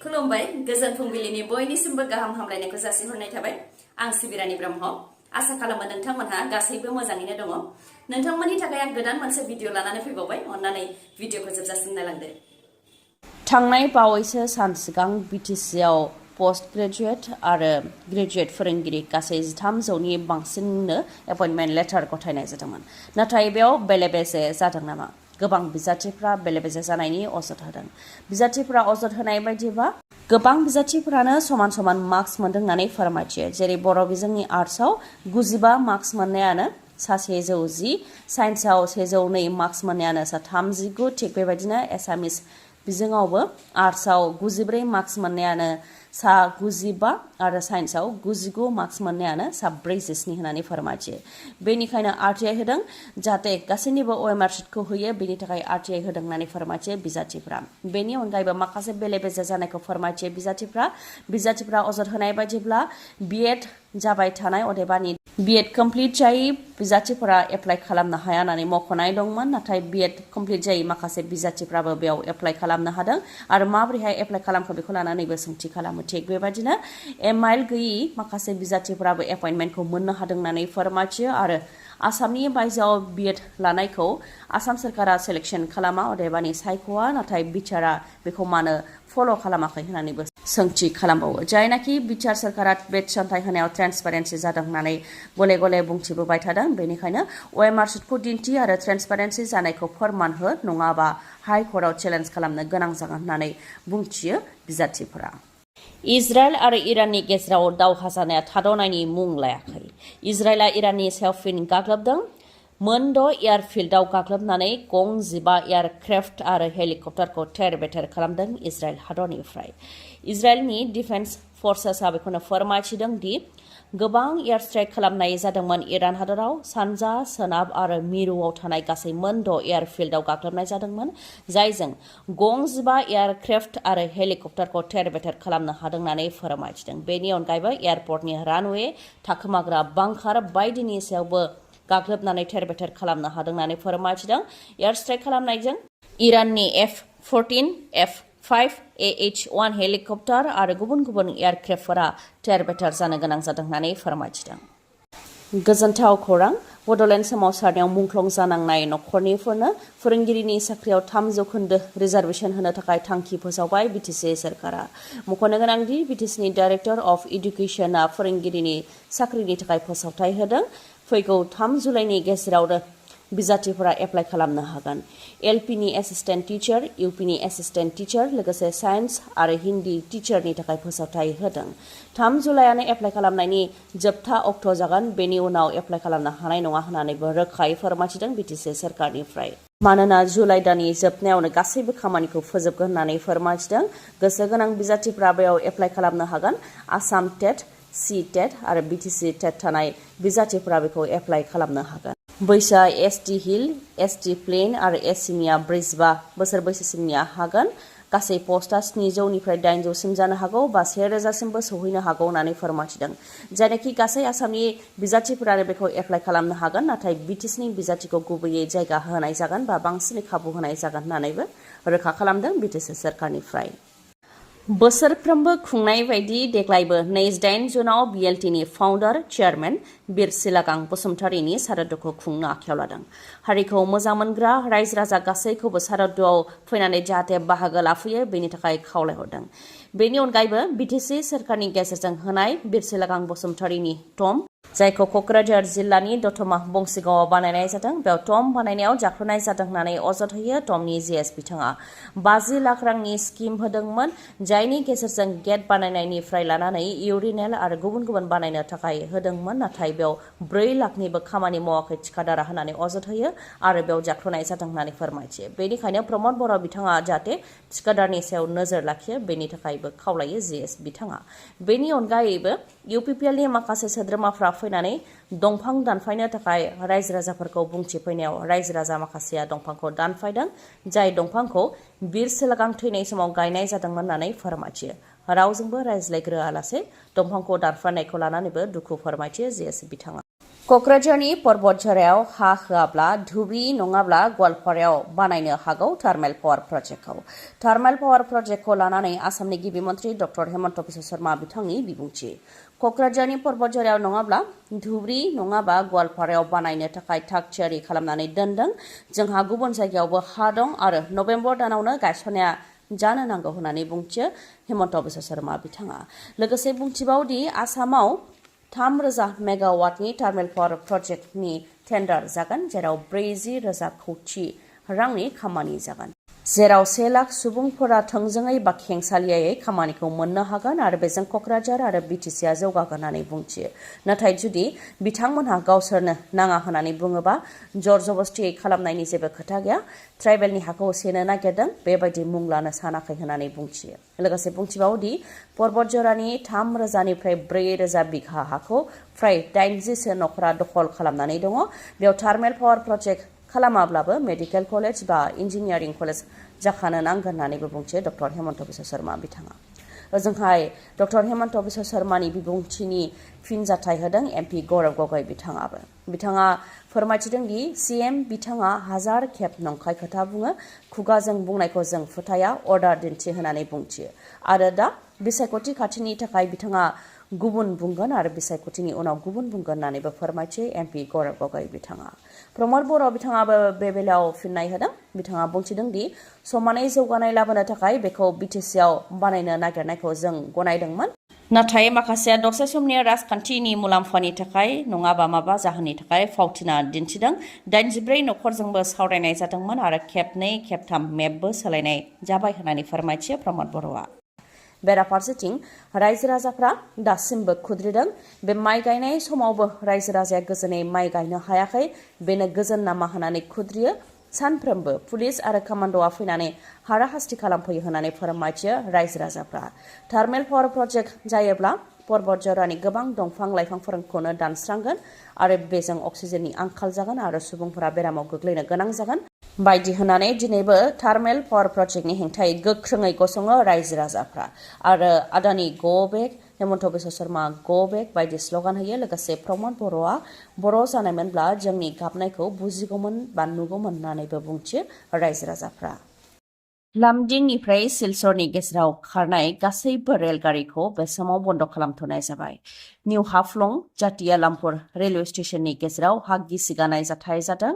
खुलुमबाय गोजोन फुंबिलिनि बयनिसिमबो गाहाम हामलायनायखौ जासिहरनाय थाबाय आं सिबि रानी ब्रह्म आसा खालामो नोंथांमोनहा गासैबो मोजाङैनो दङ नोंथांमोननि थाखाय आं गोदान मोनसे भिडिअ लानानै फैबावबाय अन्नानै भिडिअखौ जोबजासिम नायलांदो थांनाय बावैसो सान सिगां बिटिसिआव पोस्ट ग्रेजुएट आरो ग्रेजुएट फोरोंगिरि गासै 1300नि बांसिननो एपइन्टमेन्ट लेटार गथायनाय जादोंमोन नाथाय बेयाव बेले-बेजे जादों नामा गोबां बिजाथिफ्रा बेले-बेजे जानायनि अजद होदों बिजाथिफ्रा अजद होनाय बायदिबा गोबां बिजाथिफोरानो समान समान मार्क्स मोनदों होननानै फोरमायथियो जेरै बर' बिजोंनि आर्ट्सआव 95 मार्क्स मोननायानो सा 110 साइन्सआव 102 मार्क्स मोननायानो सा 39 थिग बेबायदिनो एसामिस बिजोङावबो आर्ट्सआव 94 मार्क्स मोननायानो सा 95 आरो साइन्सआव 99 मार्क्स मोननायानो सा 47 होननानै फोरमायथियो बेनिखायनो RTI होदों जाहाथे गासैनिबो OMR शीटखौ होयो बेनि थाखाय RTI होदों होननानै फोरमायथियो बिजाथिफ्रा बेनि अनगायैबो माखासे बेले-बेजे जानायखौ फोरमायथियो बिजाथिफ्रा अजद होनाय बायदिब्ला बिएड जाबाय थानाय अदेबानि बिएड कमप्लिट जायै बिजाथिफोरा एप्लाइ खालामनो हाया होननानै मख'नाय दंमोन नाथाय बिएड कमप्लिट जायै माखासे बिजाथिफ्राबो बेयाव एप्लाइ खालामनो हादों आरो माबोरैहाय एप्लाइ खालामखो बेखौ लानानैबो सोंथि खालामो थिग बेबायदिनो एमाइल गैयै माखासे बिजाथिफोराबो एपइन्टमेन्टखौ मोननो हादों होननानै फोरमायथियो आरो आसामनि बायजोआव बिएड लानायखौ आसाम सरकारा सेलेक्शन खालामा अदेबानि सायख'आ नाथाय बिचारा बेखौ मानो फल' खालामाखै होननानैबो सोंथि खालामबावो जायनाखि बिचार सरकारा बे थिसनथाइ होनायाव ट्रेन्सपारेन्सि जादों होननानै गले गले बुंथिबोबाय थादों बेनिखायनो OMR शीटखौ दिन्थि आरो ट्रेन्सपारेन्सि जानायखौ फोरमान हो नङाबा हाइ कर्टआव चेलेन्ज खालामनो गोनां जागोन होननानै बुंथियो बिजाथिफोरा इजराइल आरो इराननि गेजेराव दावहा जानाया थाद'नायनि मुं लायाखै इजराइलआ इराननि सायाव फिन गाग्लोबदों मोनद' एयारफिल्डआव गाग्लोबनानै गं 15 एयारक्राफ्ट आरो हेलिकप्टारखौ थेर-बेथेर खालामदों इजराइल हादरनिफ्राय इजराइलनि डिफेन्स फर्सेसआ बेखौनो फोरमायथिदों दि गोबां एयार स्ट्राइक खालामनाय जादोंमोन इरान हादराव सानजा सोनाब आरो मिरुआव थानाय गासै मोनद' एयारफिल्डआव गाग्लोबनाय जादोंमोन जायजों गं 15 एयारक्राफ्ट आरो हेलिकप्टारखौ थेर-बेथेर खालामनो हादों होननानै फोरमायथिदों बेनि अनगायैबो एयारपर्टनि रानवे थाखोमाग्रा बांकार बायदिनि सायावबो गाग्लोबनानै थेर-बेथेर खालामनो हादों होननानै फोरमायथिदों एयार स्ट्राइक खालामनायजों इराननि F-14 F-5 AH-1 हेलिकप्टार आरो गुबुन गुबुन एयारक्राफ्टफोरा थेर-बेथेर जानो गोनां जादों होननानै फोरमायथिदों गोजोनथाव खौरां बड'लेण्ड सोमावसारनायाव मुंख्लं जानांनाय नखरनिफोरनो फोरोंगिरिनि साख्रियाव 3% रिजार्भेसन होनो थाखाय थांखि फोसावबाय BTC सरकारा मख'नो गोनांदि BTCनि डाइरेक्टर अफ इडुकेसनआ फोरोंगिरिनि साख्रिनि थाखाय फोसावथाय होदों फैगौ 3 जुलाइनि गेजेरावनो बिजाथिफोरा एप्लाइ खालामनो हागोन LPनि एसिस्टेन्ट टिचार UPनि एसिस्टेन्ट टिचार लोगोसे साइन्स आरो हिन्दी टिचारनि थाखाय फोसावथाय होदों 3 जुलाइआनो एप्लाइ खालामनायनि जोबथा अक्ट' जागोन बेनि उनाव एप्लाइ खालामनो हानाय नङा होननानैबो रोखायै फोरमायथिदों BTC सरकारनिफ्राय मानोना जुलाइ दाननि जोबनायावनो गासैबो खामानिखौ फोजोबगोन होननानै फोरमायथिदों गोसो गोनां बिजाथिफ्रा बेयाव एप्लाइ खालामनो हागोन आसाम टेट C-टेट आरो BTC टेट थानाय बिजाथिफ्रा बेखौ एप्लाइ खालामनो हागोन बैसोआ ST हिल ST प्लेन आरो SCनिया 45 बोसोर बैसोसिमनिया हागोन गासै पस्टआ 700निफ्राय 800सिम जानो हागौ बा 1000सिमबो सौहैनो हागौ होननानै फोरमायथिदों जायनाखि गासै आसामनि बिजाथिफोरानो बेखौ एप्लाइ खालामनो हागोन नाथाय BTCनि बिजाथिखौ गुबैयै जायगा होनाय जागोन बा बांसिनै खाबु होनाय जागोन होननानैबो रोखा खालामदों BTC सरकारनिफ्राय बोसोरफ्रोमबो खुंनाय बायदि देग्लायबो 28 जुनाव BLTनि फाउन्डार चेयारमेन बिर सिलागां बसुमतारीनि सारादुखौ खुंनो आखायाव लादों हारिखौ मोजां मोनग्रा रायजो राजा गासैखौबो सारादुआव फैनानै जाहाथे बाहागो लाफैयो बेनि थाखाय खावलायहरदों बेनि अनगायैबो BTC सरकारनि गेजेरजों होनाय बिर सिलागां बसुमतारीनि टम जायखौ क'क्राझार जिल्लानि दतमा बंगाइगावआव बानायनाय जादों बेयाव टम बानायनायाव जाख्ल'नाय जादों होननानै अजद होयो टमनि GS बिथाङा 50 लाख रांनि स्किम होदोंमोन जायनि गेजेरजों गेट बानायनायनिफ्राय लानानै इउरिनेल आरो गुबुन गुबुन बानायनो थाखाय होदोंमोन नाथाय बेयाव 4 लाखनिबो खामानि मावाखै थिकादारा होननानै अजद होयो आरो बेयाव जाख्ल'नाय जादों होननानै फोरमायथियो बेनिखायनो प्रमद बर' बिथाङा जाहाथे थिकादारनि सायाव नोजोर लाखियो बेनि थाखायबो खावलायो GS बिथाङा बेनि अनगायैबो UPPLनि माखासे सोद्रोमाफ्रा फैनानै दंफां दानफायनो थाखाय रायजो राजाफोरखौ बुंथिफैनायाव रायजो राजा माखासेया दंफांखौ दानफायदों जाय दंफांखौ बिर सिलागां थैनाय समाव गायनाय जादोंमोन होननानै फोरमायथियो रावजोंबो रायज्लायग्रोआलासे दंफांखौ दानफायनायखौ लानानैबो दुखु फोरमायथियो GS बिथाङा कक्राझारनि पर्बतझरायाव हा होआब्ला धुब्रि नङाब्ला गवालपारायाव बानायनो हागौ थार्मेल पावार प्रजेक्टखौ। थार्मेल पावार प्रजेक्टखौ लानानै आसामनि गिबि मन्त्रि डक्टर हेमन्त बिश्व शर्मा बिथांनि बिबुंथि। कक्राझारनि पर्बतझरायाव नङाब्ला धुब्रि नङाबा गवालपारायाव बानायनो थाखाय थाग थियारि खालामनानै दोनदों। जोंहा गुबुन जायगायावबो हा दं आरो नभेम्बर दानावनो गायसननाया जानो नांगौ होननानै बुंथियो हेमन्त बिश्व शर्मा बिथाङा। लोगोसे बुंथिबावदि आसामाव 3,000 मेगावाटनि थार्मेल पावार प्रजेक्टनि टेन्डार जागोन, जेराव 40,000 कौटि रांनि खामानि जागोन, जेराव 1 लाख सुबुंफोरा थोंजोङै बा खेंसालियायै खामानिखौ मोननो हागोन आरो बेजों कक्राझार आरो BTCआ जौगागोन होननानै बुंथियो। नाथाय जुदि बिथांमोनहा गावसोरनो नाङा होननानै बुङोबा जर जबस्तियै खालामनायनि जेबो खोथा गैया। ट्राइबेलनि हाखौ सेनो नागिरदों, बेबायदि मुं लानो सानाखै होननानै बुंथियो। लोगोसे बुंथिबावदि पर्बतझरानि 3,000निफ्राय 4,000 बिघा हाखौ फ्राय 80सो नखरा दखल खालामनानै दङ। बेयाव थार्मेल पावार प्रजेक्ट खालामाब्लाबो मेडिकेल कलेज बा इन्जिनियारिं कलेज जाखानो नांगोन होननानैबो बुंथियो डक्टर हेमन्त बिश्व शर्मा बिथाङा। ओजोंहाय डक्टर हेमन्त बिश्व शर्मानि बिबुंथिनि फिनजाथाय होदों MP गौरव गगৈ बिथाङाबो। बिथाङा फोरमायथिदों दि CM बिथाङा 1000 खेब नंखाय खोथा बुङो, खुगाजों बुंनायखौ जों फोथाया, अर्डार दिन्थि होननानै बुंथियो। आरो दा बिसायख'थि खाथिनि थाखाय बिथाङा गुबुन बुंगोन आरो बिसायख'थिनि उनाव गुबुन बुंगोन होननानैबो फोरमायथियो MP गौरव गगৈ बिथाङा। प्रमद बर' बिथाङाबो बे बेलायाव फिननाय होदों। बिथाङा बुंथिदों दि समानै जौगानाय लाबोनो थाखाय बेखौ BTCआव बानायनो नागिरनायखौ जों गनायदोंमोन। नाथाय माखासेया दसे समनि राजखान्थिनि मुलाम्फानि थाखाय नङाबा माबा जाहोननि थाखाय फावथिना दिन्थिदों। 84 नखरजोंबो सावरायनाय जादोंमोन आरो खेबनै खेबथाम मेपबो सोलायनाय जाबाय होननानै फोरमायथियो प्रमद बर'आ। बेराफारसेथिं रायजो राजाफ्रा दासिमबो खुद्रिदों। बे माइ गायनाय समावबो रायजो राजाया गोजोनै माइ गायनो हायाखै, बेनो गोजोन नामा होननानै खुद्रियो। सानफ्रोमबो पुलिस आरो कमान्ड'आ फैनानै हाराहास्ति खालामफैयो होननानै फोरमायथियो रायजो राजाफ्रा। थार्मेल पावार प्रजेक्ट जायोब्ला पर्बतझरानि गोबां दंफां लाइफांफोरखौनो दानस्रांगोन आरो बेजों अक्सिजेननि आंखाल जागोन आरो सुबुंफोरा बेरामाव गोग्लैनो गोनां जागोन बायदि होननानै दिनैबो थार्मेल पावार प्रजेक्टनि हेंथायै गोख्रोङै गसङो रायजो राजाफ्रा। आरो आदानि गो बेक, हेमन्त बिश्व शर्मा गो बेक बायदि स्लगान होयो। लोगोसे प्रमद बर'आ बर' जानायमोनब्ला जोंनि गाबनायखौ बुजिगौमोन बा नुगौमोन होननानैबो बुंथियो रायजो राजाफ्रा। लामडिंनिफ्राय सिलचरनि गेजेराव खारनाय गासैबो रेलगारिखौ बे समाव बन्द खालामथ'नाय जाबाय। निउ हाफ्लं जातिया लामपुर रेलवे स्टेशननि गेजेराव हा गिसिगानाय जाथाय जादों।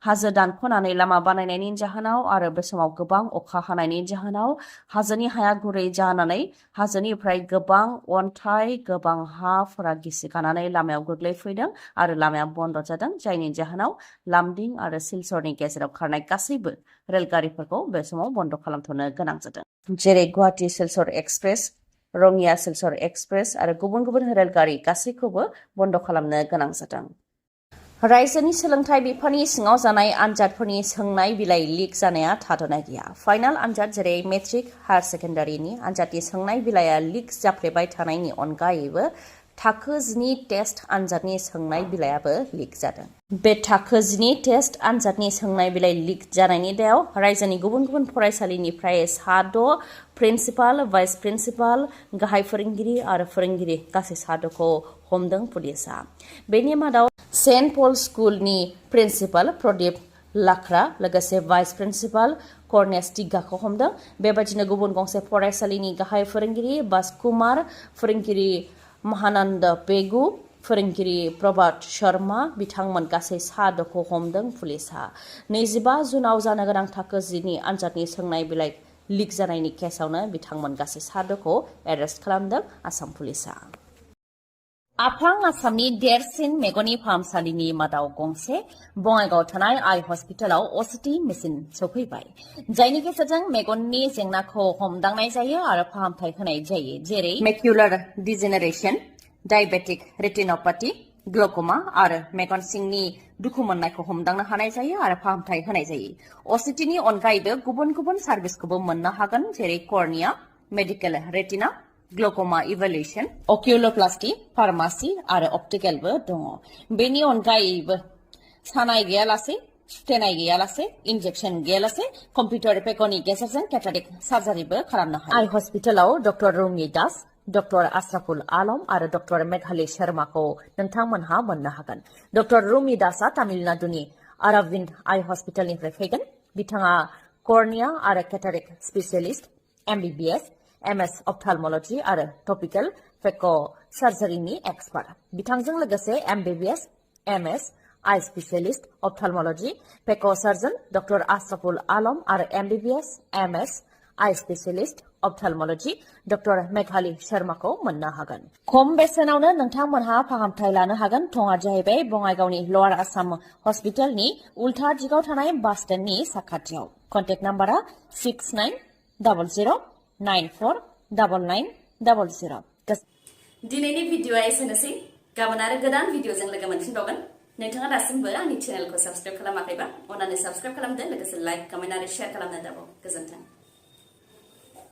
हाजो दानख'नानै लामा बानायनायनि जाहोनाव आरो बे समाव गोबां अखा हानायनि जाहोनाव हाजोनि हाया गुरै जानानै हाजोनिफ्राय गोबां अन्थाइ, गोबां हाफोरा गिसिगानानै लामायाव गोग्लैफैदों आरो लामाया बन्द जादों, जायनि जाहोनाव लामडिं आरो सिलचरनि गेजेराव खारनाय गासैबो रेलगारिफोरखौ बे समाव बन्द खालामथ'नो गोनां जादों। जेरै गुवाहाटी सिलचर एक्सप्रेस, रङिया सिलचर एक्सप्रेस आरो गुबुन गुबुन रेलगारि गासैखौबो बन्द खालामनो गोनां जादों। रायजोनि सोलोंथाइ बिफाननि सिङाव जानाय आनजादफोरनि सोंनाय बिलाइ लिक जानाया थाद'नाय गैया। फाइनाल आनजाद जेरै मेट्रिक, हायार सेकेन्डारिनि आनजादनि सोंनाय बिलाइया लिक जाफ्लेबाय थानायनि अनगायैबो थाखो 10 टेस्ट आनजादनि सोंनाय बिलाइयाबो लिक जादों। बे थाखो 10 टेस्ट आनजादनि सोंनाय बिलाइ लिक जानायनि दायाव रायजोनि गुबुन गुबुन फरायसालिनिफ्राय 6 प्रिन्सिपाल, भाइस प्रिन्सिपाल, गाहाय फोरोंगिरि आरो फोरोंगिरि गासै 6खौ हमदों पुलिसआ। बेनि मादाव सेन्ट पल स्कुलनि प्रिन्सिपाल प्रदीप लाक्रा, लोगोसे भाइस प्रिन्सिपाल कर्नेस टिग्गाखौ हमदों। बेबायदिनो गुबुन गंसे फरायसालिनि गाहाय फोरोंगिरि बास कुमार, फोरोंगिरि महानन्द पेगु, फोरोंगिरि प्रभात शर्मा बिथांमोन गासै 6खौ हमदों पुलिसआ। 25 जुनाव जानो गोनां थाखो 10नि आनजादनि सोंनाय बिलाइ लिक जानायनि केसावनो बिथांमोन गासै 6खौ एरेस्ट खालामदों आसाम पुलिसआ। आफां आसामनि देरसिन मेगननि फाहामसालिनि मादाव गंसे बङाइगाव थानाय आइ हस्पिटालाव असिटि मेसिन सौफैबाय, जायनि गेजेरजों मेगननि जेंनाखौ हमदांनाय जायो आरो फाहामथाय होनाय जायो, जेरै मेक्युलार डिजेनेरेशन, डायबेटिक रेटिनोपैथी, ग्लक'मा आरो मेगन सिंनि दुखु मोननायखौ हमदांनो हानाय जायो आरो फाहामथाय होनाय जायो। असिटिनि अनगायैबो गुबुन गुबुन सार्भिसखौबो मोननो हागोन, जेरै कर्निया, मेडिकेल रेटिना, ग्लक'मा इभेलुएशन, अकिउलोप्लास्टी, फार्मासि आरो अप्टिकेलबो दङ। बेनि अनगायैबो सानाय गैयालासे, सुथेनाय गैयालासे, इन्जेक्सन गैयालासे कम्पिउटार पेकनि गेजेरजों केटारेक्ट सार्जारिबो खालामनो हायो। आइ हस्पिटालाव डक्टर रुमि दास, डक्टर आशराफुल आलम आरो डक्टर मेघाली शर्माखौ नोंथांमोनहा मोननो हागोन। डक्टर रुमि दासआ तामिलनाडुनि अरविंद आई हस्पिटालनिफ्राय फैगोन। बिथाङा कर्निया आरो cataract specialist, MBBS, MS ophthalmology आरो टपिकल फेको सार्जारिनि एक्सपार्ट। बिथांजों लोगोसे MBBS, MS, eye specialist ophthalmology phaco surgeon doctor Ashraful Alam आरो MBBS, MS, eye specialist ophthalmology doctor Meghali शर्माखौ मोननो हागोन। खम बेसेनावनो नोंथांमोनहा फाहामथाय लानो हागोन। थङा जाहैबाय बङाइगावनि लवार आसाम हस्पिटालनि उल्था दिगाव थानाय बास स्टेन्डनि साखाथियाव। कन्टेक्ट नाम्बारा 6900949900। दिनैनि भिडिअआ एसेनोसै। गाबोन आरो गोदान भिडिअजों लोगो मोनफिनबावगोन। नोंथाङा दासिमबो आंनि चेनेलखौ साबस्क्राइब खालामाखैबा अन्नानै साबस्क्राइब खालामदो, लोगोसे लाइक, कमेन्ट आरो शेयार खालामनो दाबाव। गोजोन्थों।